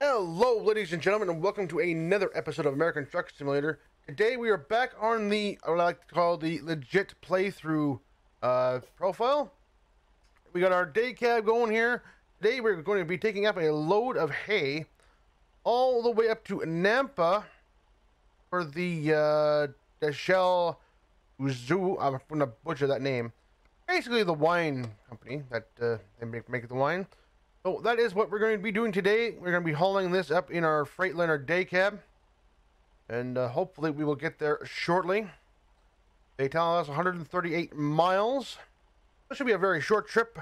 Hello, ladies and gentlemen, and welcome to another episode of American Truck Simulator. Today we are back on the, what I like to call the legit playthrough profile. We got our day cab going here. Today we're going to be taking up a load of hay all the way up to Nampa for the Shell Uzu. I'm going to butcher that name. Basically the wine company that they make the wine. So that is what we're going to be doing today. We're going to be hauling this up in our Freightliner day cab. And hopefully we will get there shortly. They tell us 138 miles. This should be a very short trip.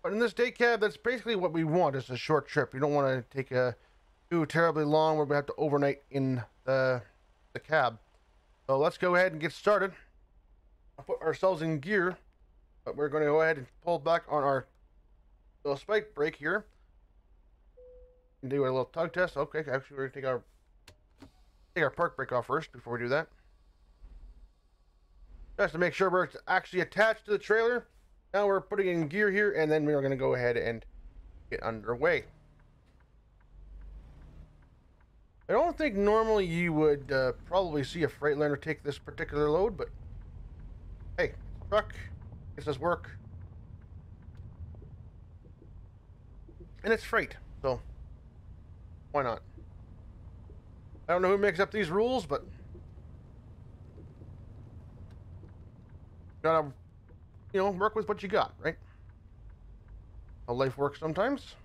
But in this day cab, that's basically what we want, is a short trip. You don't want to take a too terribly long where we have to overnight in the cab. So let's go ahead and get started. I'll put ourselves in gear. But we're going to go ahead and pull back on our little spike brake here and do a little tug test. Okay, actually we're gonna take our park brake off first before we do that, just to make sure we're actually attached to the trailer. Now we're putting in gear here, and then we're going to go ahead and get underway. I don't think normally you would probably see a Freightliner take this particular load, but hey, truck, it does work. And it's freight, so why not? I don't know who makes up these rules, but gotta, work with what you got, right? How life works sometimes.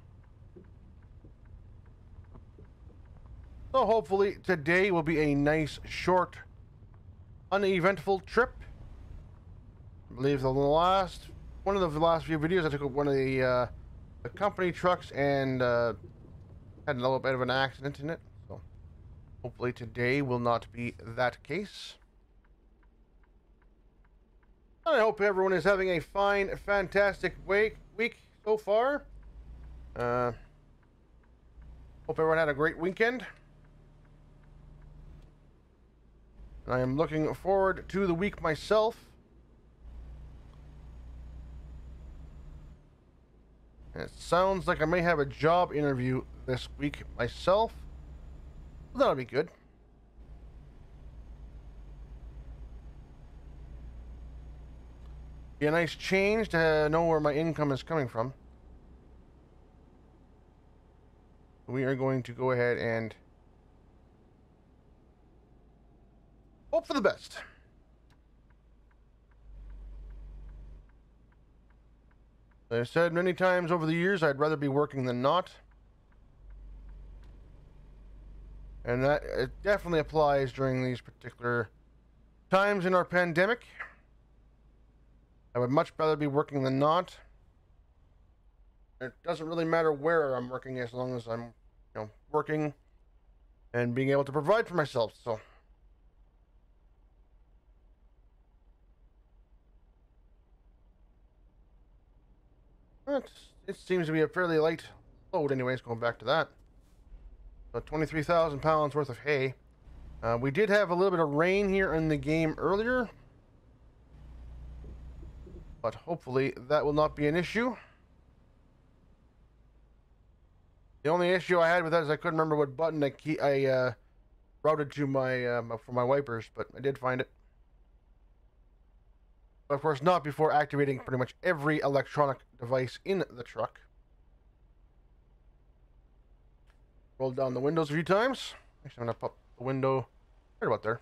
So hopefully today will be a nice, short, uneventful trip. I believe one of the last few videos I took one of the company trucks and had a little bit of an accident in it, so hopefully today will not be that case. I hope everyone is having a fine, fantastic week so far. Hope everyone had a great weekend. I am looking forward to the week myself. It sounds like I may have a job interview this week myself. Well, that'll be good. Be a nice change to know where my income is coming from. We are going to go ahead and hope for the best. I've said many times over the years, I'd rather be working than not. And that it definitely applies during these particular times in our pandemic. I would much rather be working than not. It doesn't really matter where I'm working as long as I'm, working and being able to provide for myself. So it seems to be a fairly light load anyways, going back to that. So 23,000 pounds worth of hay. We did have a little bit of rain here in the game earlier, but hopefully that will not be an issue. The only issue I had with that is I couldn't remember what button I routed to my for my wipers, but I did find it. But of course not before activating pretty much every electronic device in the truck. Roll down the windows a few times. Actually, I'm going to pop the window right about there.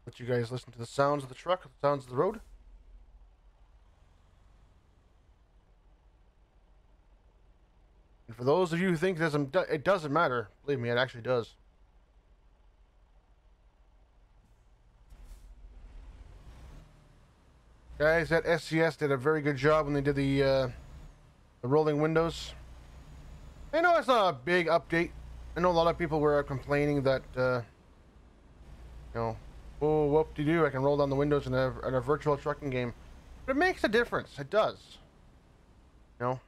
Let you guys listen to the sounds of the truck, the sounds of the road. And for those of you who think it doesn't matter, believe me, it actually does. Guys at SCS did a very good job when they did the rolling windows. I know it's not a big update. I know a lot of people were complaining that, oh, whoop-de-doo, I can roll down the windows in a virtual trucking game. But it makes a difference. It does. Coming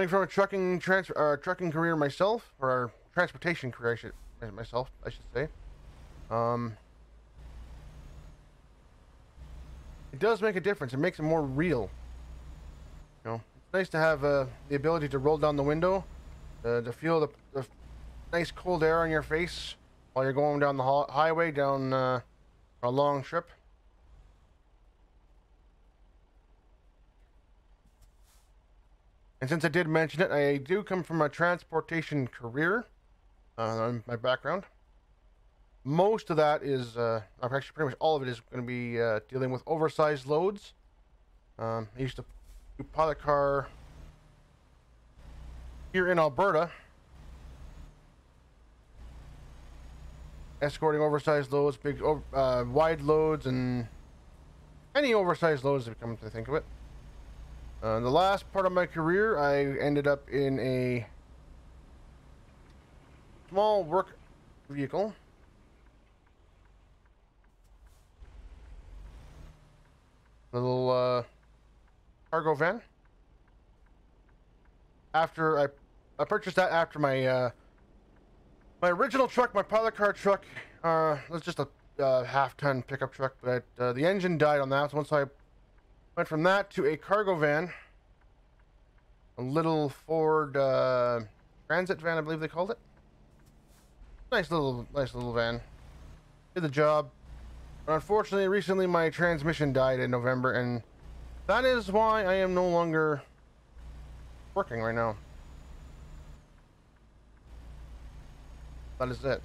from a trucking career myself, or a transportation career, I should say. it does make a difference. It makes it more real. You know, it's nice to have the ability to roll down the window, to feel the nice cold air on your face while you're going down the highway down a long trip. And since I did mention it, I do come from a transportation career. My background. Most of that is, actually pretty much all of it is going to be dealing with oversized loads. I used to do pilot car here in Alberta, escorting oversized loads, big, wide loads, and any oversized loads if you come to think of it. The last part of my career, I ended up in a small work vehicle. Little cargo van. After I purchased that after my my original truck, my pilot car truck, was just a half-ton pickup truck, but the engine died on that. So once I went from that to a cargo van, a little Ford Transit van, I believe they called it. Nice little van. Did the job. But unfortunately, recently my transmission died in November, and that is why I am no longer working right now. That is it.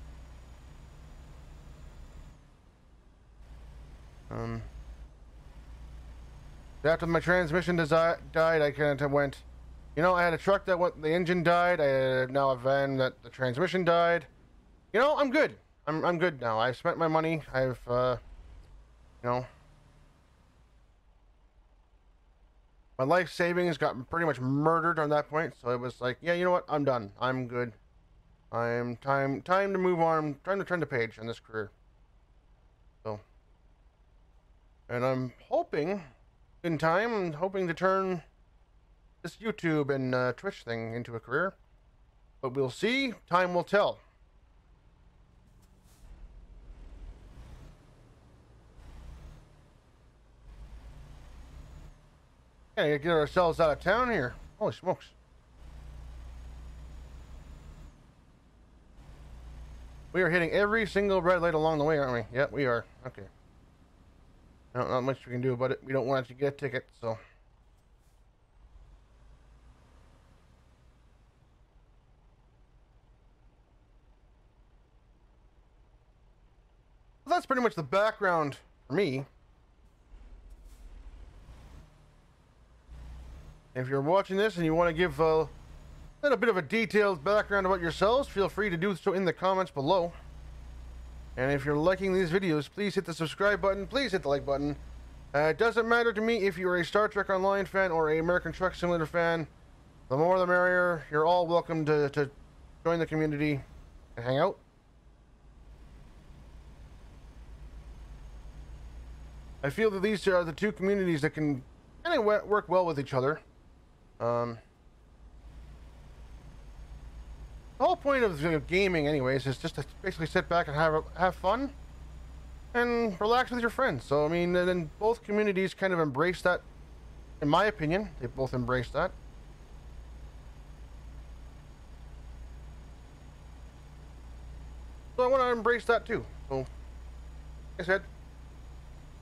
After my transmission died, I kind of went, you know, I had a truck that the engine died. I had now a van that the transmission died. You know, I'm good. I'm good now. I've spent my money. I've, you know, my life savings got pretty much murdered on that point. So it was like, yeah, you know what? I'm done. I'm good. I'm time to move on. Time to turn the page on this career. So, and I'm hoping in time, I'm hoping to turn this YouTube and Twitch thing into a career. But we'll see. Time will tell. Yeah, gotta get ourselves out of town here. Holy smokes. We are hitting every single red light along the way, aren't we? Yep, we are. Okay. Not much we can do about it. We don't want to get a ticket, so. Well, that's pretty much the background for me. If you're watching this and you want to give a little bit of a detailed background about yourselves, feel free to do so in the comments below. And if you're liking these videos, please hit the subscribe button, please hit the like button. It doesn't matter to me if you're a Star Trek Online fan or a American Truck Simulator fan. The more the merrier. You're all welcome to join the community and hang out. I feel that these are the two communities that can kind of work well with each other. The whole point of gaming, anyways, is just to basically sit back and have fun and relax with your friends. So, I mean, then both communities kind of embrace that. In my opinion, they both embrace that. So I want to embrace that too. So, like I said,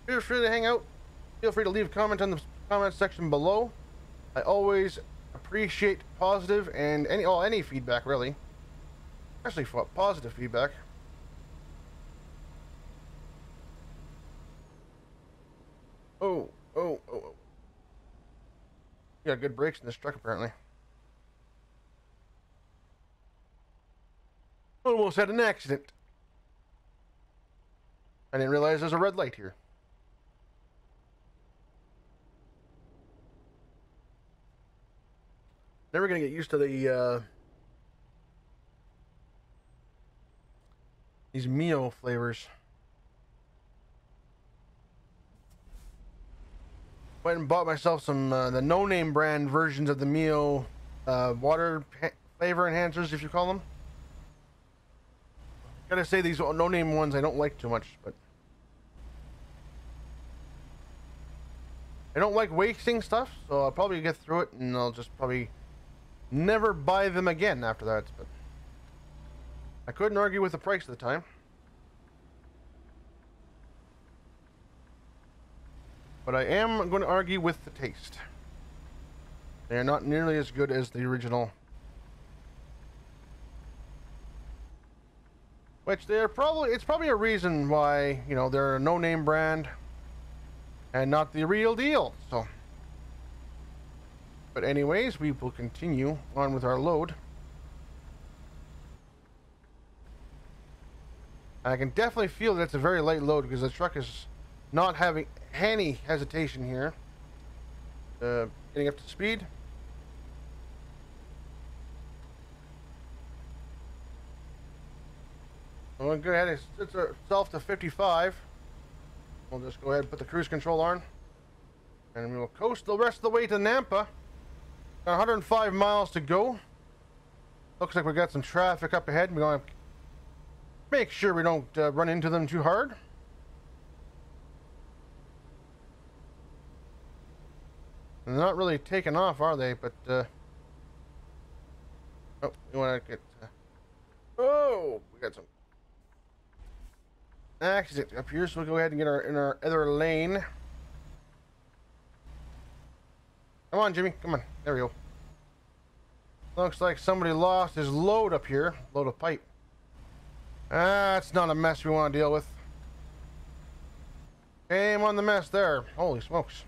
feel free to hang out. Feel free to leave a comment on the comment section below. I always appreciate positive and any feedback, really. Especially for positive feedback. Oh. You got good brakes in this truck, apparently. Almost had an accident. I didn't realize there's a red light here. Never gonna get used to the these Mio flavors. Went and bought myself some the no-name brand versions of the Mio water flavor enhancers, if you call them. Gotta say, these no-name ones I don't like too much, but I don't like wasting stuff, so I'll probably get through it and I'll just probably never buy them again after that. But I couldn't argue with the price at the time. But I am going to argue with the taste. They are not nearly as good as the original. Which they're probably, it's probably a reason why, you know, they're a no-name brand and not the real deal. So, but anyways, we will continue on with our load. I can definitely feel that it's a very light load because the truck is not having any hesitation here. Getting up to speed. We'll go ahead and set ourselves to 55. We'll just go ahead and put the cruise control on. And we will coast the rest of the way to Nampa. Got 105 miles to go. Looks like we got some traffic up ahead. We're going to make sure we don't run into them too hard. And they're not really taking off, are they? But, oh, we want to get... oh, we got some accident up here, so we'll go ahead and get in our other lane. Come on, Jimmy. Come on. There we go. Looks like somebody lost his load up here. Load of pipe. That's not a mess we want to deal with. Shame on the mess there. Holy smokes.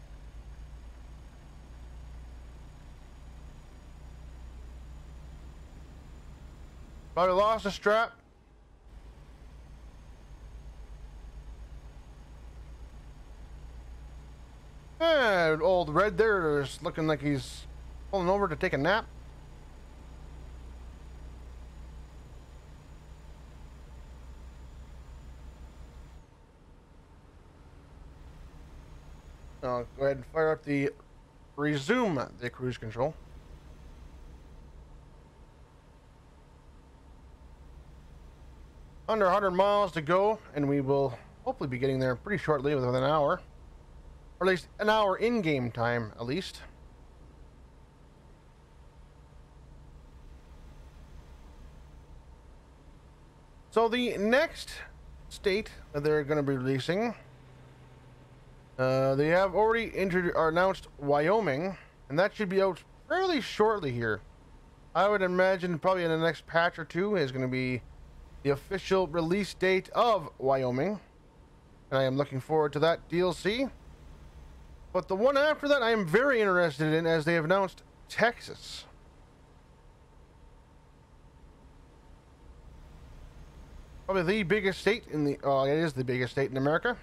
Probably lost a strap. Old Red there is looking like he's pulling over to take a nap. I'll go ahead and fire up the resume the cruise control. Under 100 miles to go, and we will hopefully be getting there pretty shortly, within an hour. Or at least an hour in-game time, at least. So the next state that they're going to be releasing, they have already announced Wyoming, and that should be out fairly shortly here. I would imagine probably in the next patch or two is going to be the official release date of Wyoming, and I am looking forward to that DLC. But the one after that I am very interested in, as they have announced Texas. Probably the biggest state in the, oh, it is the biggest state in America.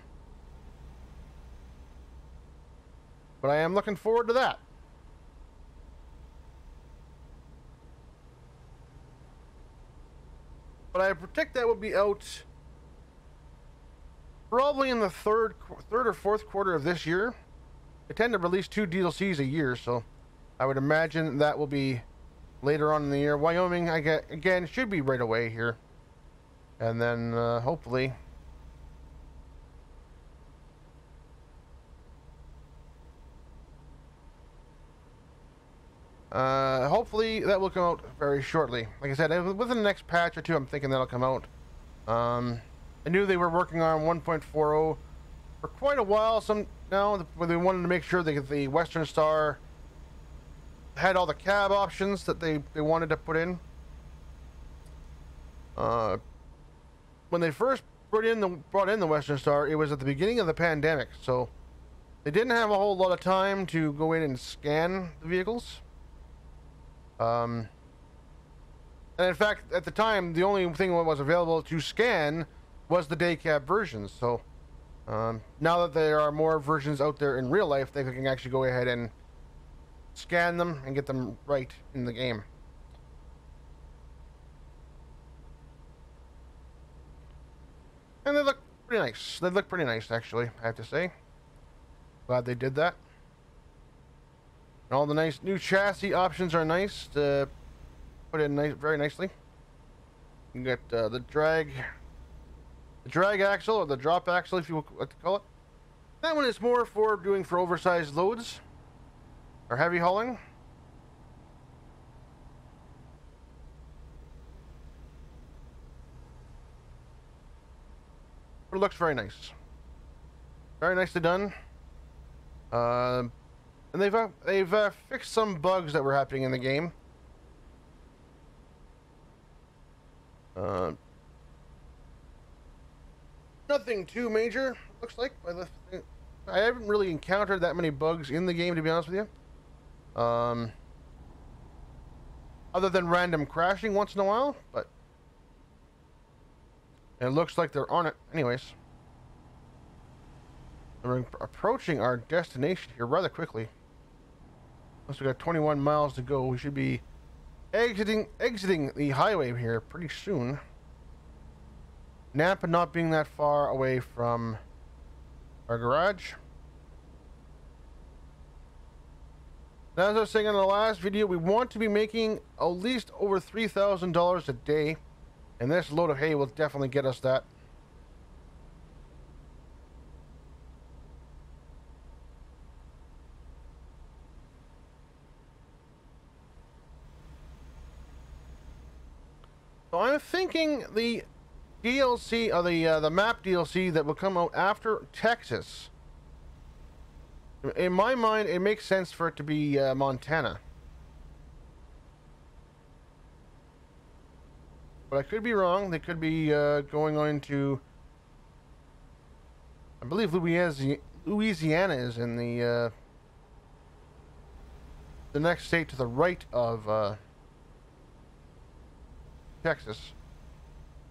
But I am looking forward to that. But I predict that will be out probably in the third or fourth quarter of this year. They tend to release 2 DLCs a year, so I would imagine that will be later on in the year. Wyoming, again, should be right away here. And then, hopefully... hopefully that will come out very shortly. Like I said, within the next patch or two, I'm thinking that'll come out. I knew they were working on 1.40 for quite a while. Where they wanted to make sure that the Western Star had all the cab options that they wanted to put in. When they first brought in the Western Star, it was at the beginning of the pandemic, so they didn't have a whole lot of time to go in and scan the vehicles. And in fact, at the time, the only thing that was available to scan was the day cab versions. So now that there are more versions out there in real life, they can actually go ahead and scan them and get them right in the game. And they look pretty nice. They look pretty nice, actually, I have to say. Glad they did that. And all the nice new chassis options are nice to put in very nicely. You get the drag axle, or the drop axle, if you like to call it. that one is more for doing for oversized loads or heavy hauling. But it looks very nice. Very nicely done. And they've fixed some bugs that were happening in the game. Nothing too major, looks like. I haven't really encountered that many bugs in the game, to be honest with you. Other than random crashing once in a while, but it looks like they're on it anyways. We're approaching our destination here rather quickly. Once we got 21 miles to go, we should be exiting the highway here pretty soon. Nampa not being that far away from our garage. Now, as I was saying in the last video, we want to be making at least over $3,000 a day, and this load of hay will definitely get us that. So I'm thinking the DLC, or the map DLC that will come out after Texas. In my mind, it makes sense for it to be Montana. But I could be wrong. They could be going on to... I believe Louisiana is in the next state to the right of Texas.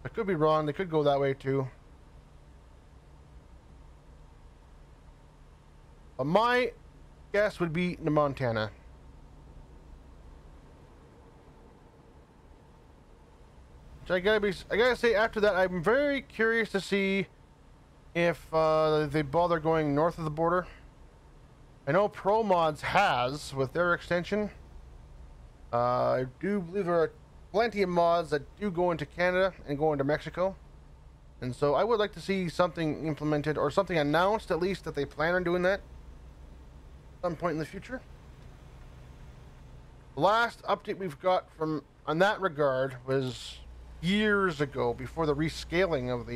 I could be wrong. They could go that way too. But my guess would be Montana. Which I gotta say, after that, I'm very curious to see if they bother going north of the border. I know ProMods has with their extension. I do believe there are plenty of mods that do go into Canada and go into Mexico, and so I would like to see something implemented or something announced, at least, that they plan on doing that at some point in the future. The last update we've got from on that regard was years ago, before the rescaling of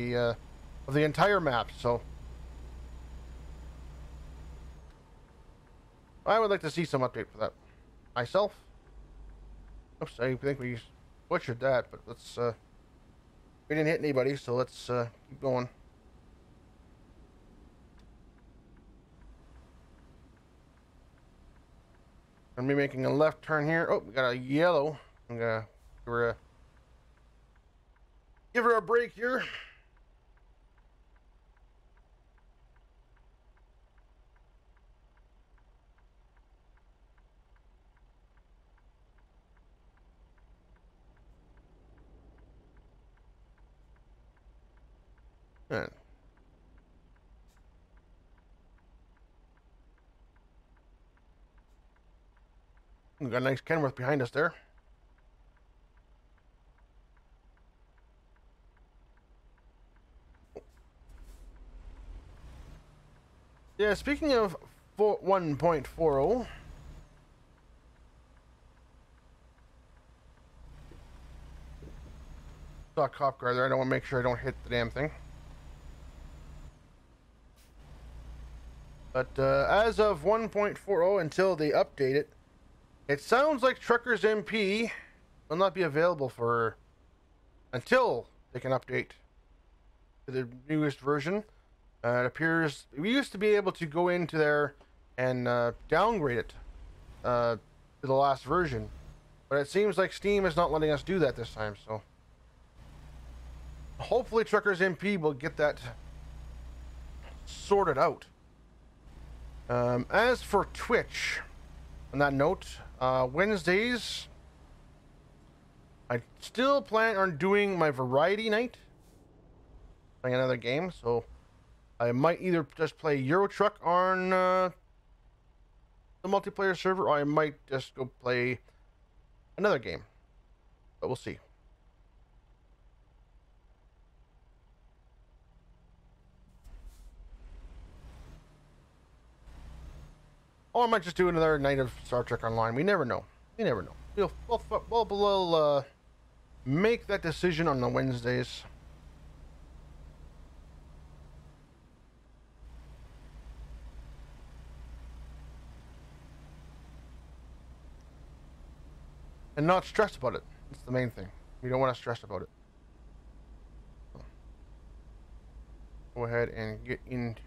the entire map. So I would like to see some update for that myself. Oops, I think we butchered that, but let's we didn't hit anybody, so let's keep going. I'm gonna be making a left turn here. Oh, we got a yellow. I'm gonna give her a break here. Yeah. We got a nice Kenworth behind us there. Yeah, speaking of 1.40, saw a cop car there. I don't want to make sure I don't hit the damn thing. But as of 1.40, until they update it, it sounds like Truckers MP will not be available for until they can update to the newest version. It appears we used to be able to go into there and downgrade it to the last version, but it seems like Steam is not letting us do that this time. So hopefully Truckers MP will get that sorted out. As for Twitch, on that note, Wednesdays, I still plan on doing my variety night, playing another game, so I might either just play Euro Truck on the multiplayer server, or I might just go play another game, but we'll see. Or I might just do another night of Star Trek Online. We never know. We never know. We'll make that decision on the Wednesdays. And not stress about it. That's the main thing. We don't want to stress about it. Go ahead and get into...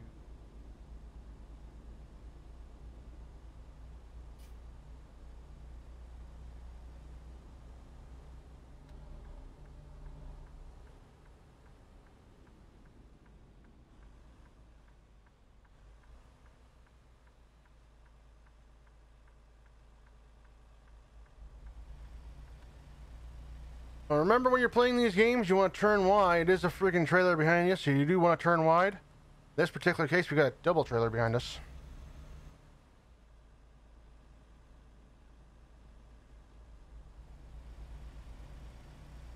Now remember, when you're playing these games, you want to turn wide. It is a freaking trailer behind you, so you do want to turn wide. In this particular case, we got a double trailer behind us.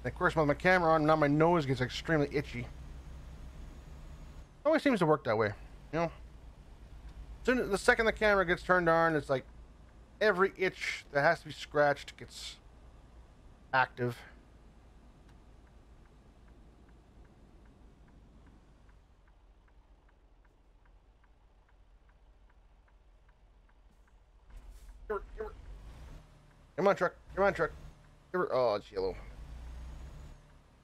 And of course, with my camera on, now my nose gets extremely itchy. Always seems to work that way, you know? The second the camera gets turned on, it's like every itch that has to be scratched gets active. Come on, truck. Come on, truck. Oh, it's yellow.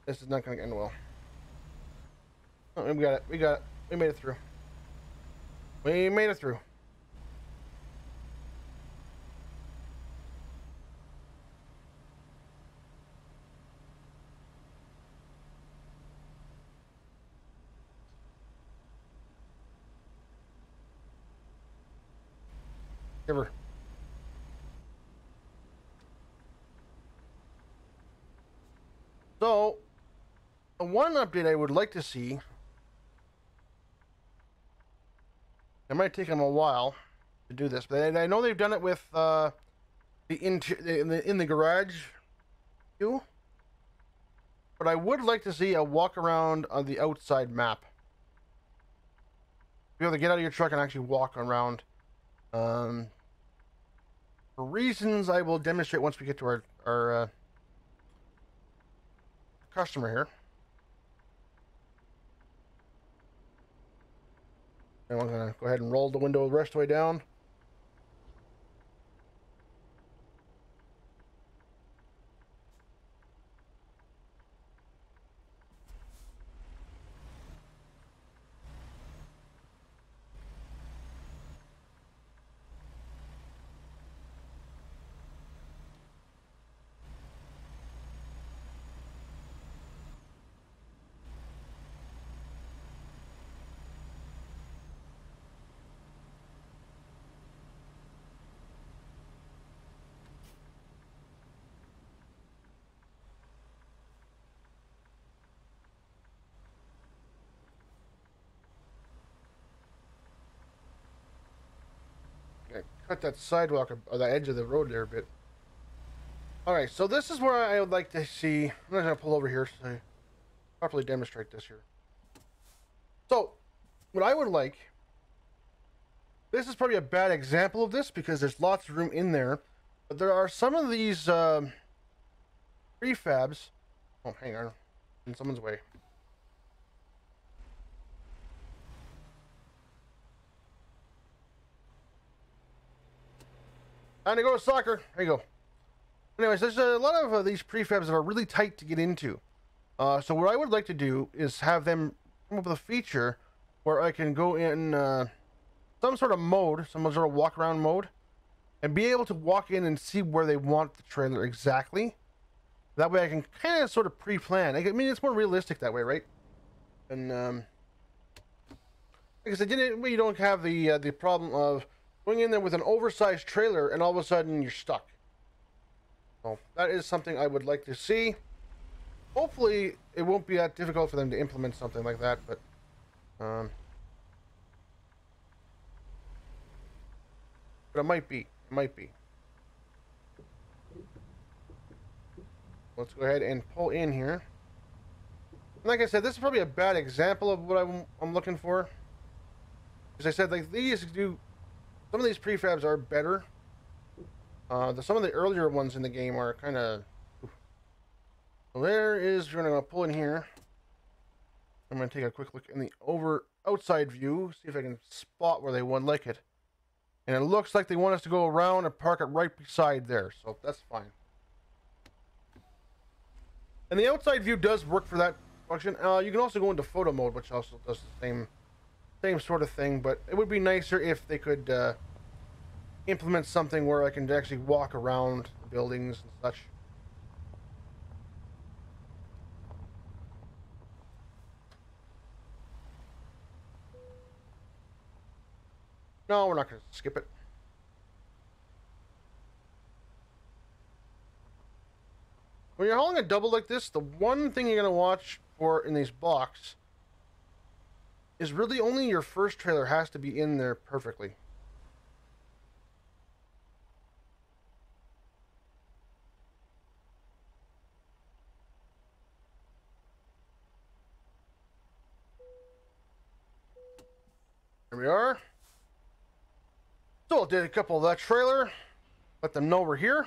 This is not going to end well. Oh, we got it. We got it. We made it through. We made it through. Give her. So, one update I would like to see, it might take them a while to do this, but I know they've done it with in the garage too. But I would like to see a walk around on the outside map. Be able to get out of your truck and actually walk around. For reasons I will demonstrate once we get to our customer here. And I'm going to go ahead and roll the window the rest of the way down. Cut that sidewalk or the edge of the road there a bit. Alright, so this is where I would like to see. I'm not going to pull over here so I properly demonstrate this here. So, what I would like, this is probably a bad example of this because there's lots of room in there, but there are some of these prefabs. Oh, hang on. In someone's way. Time to go with soccer. There you go. Anyways, there's a lot of these prefabs that are really tight to get into. So what I would like to do is have them come up with a feature where I can go in some sort of mode, some sort of walk around mode, and be able to walk in and see where they want the trailer exactly. That way I can kind of sort of pre-plan. I mean, it's more realistic that way, right? And like I said, you don't have the problem of going in there with an oversized trailer and all of a sudden you're stuck. So that is something I would like to see. Hopefully it won't be that difficult for them to implement something like that, but it might be. It might be. Let's go ahead and pull in here. Like I said, this is probably a bad example of what I'm looking for. As I said, like these do some of these prefabs are better. Some of the earlier ones in the game are kind of... So there is, we're going to pull in here. I'm going to take a quick look in the outside view, see if I can spot where they would like it. And it looks like they want us to go around and park it right beside there, so that's fine. And the outside view does work for that function. You can also go into photo mode, which also does the same sort of thing, but it would be nicer if they could implement something where I can actually walk around the buildings and such. No, we're not going to skip it. When you're hauling a double like this, the one thing you're going to watch for in these blocks is really only your first trailer has to be in there perfectly. There we are. So I'll do a couple of that trailer, let them know we're here.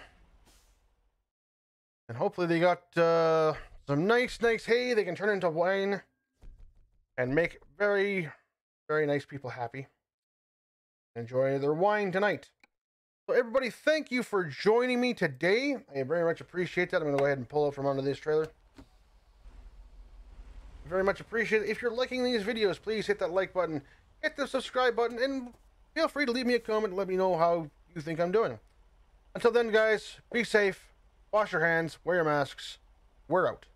And hopefully they got some nice hay they can turn into wine and make very, very nice people happy. Enjoy their wine tonight. So everybody, thank you for joining me today. I very much appreciate that. I'm going to go ahead and pull out from under this trailer. Very much appreciate it. If you're liking these videos, please hit that like button, hit the subscribe button, and feel free to leave me a comment and let me know how you think I'm doing. Until then, guys, be safe, wash your hands, wear your masks. We're out.